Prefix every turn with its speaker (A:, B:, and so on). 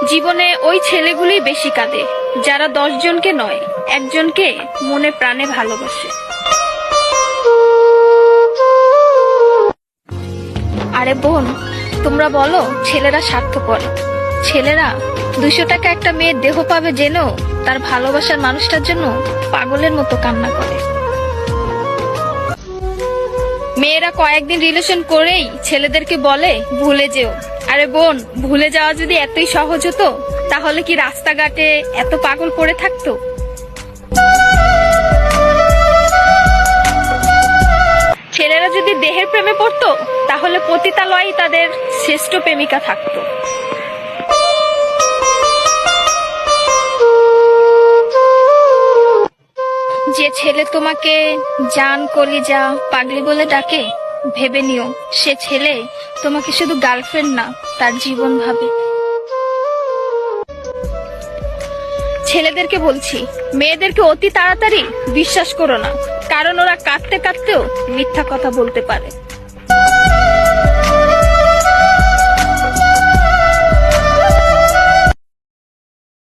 A: জীবনে ওই ছেলেগুলি বেশি কাঁদে যারা 10 জনকে নয়, একজনকে মনে প্রাণে ভালোবাসে। আরে বোন, তোমরা বলো ছেলেরা স্বার্থপর। ছেলেরা 200 টাকা একটা মেয়ের দেহ পাবে জেনেও তার ভালোবাসার মানুষটার জন্য পাগলের মতো কান্না করে। মেয়েরা কয়েকদিন রিলেশন করেই ছেলেদেরকে বলে ভুলে যেও। আরে বোন, ভুলে যাওয়া যদি এতই সহজ হতো তাহলে কি রাস্তাঘাটে এত পাগল পড়ে থাকতো? ছেলেরা যদি দেহের প্রেমে পড়তো তাহলে পতিতালয়েই তাদের শ্রেষ্ঠ প্রেমিকা থাকতো। যে ছেলে তোমাকে জান, কলিজা, পাগলি বলে ডাকে, ভেবে নিও সে ছেলে তোমাকে শুধু গার্লফ্রেন্ড না, তার জীবন ভাবে। ছেলেদেরকে বলছি, মেয়েদেরকে অতি তাড়াতাড়ি বিশ্বাস করো না, কারণ ওরা কাঁদতে কাঁদতেও মিথ্যা কথা বলতে পারে।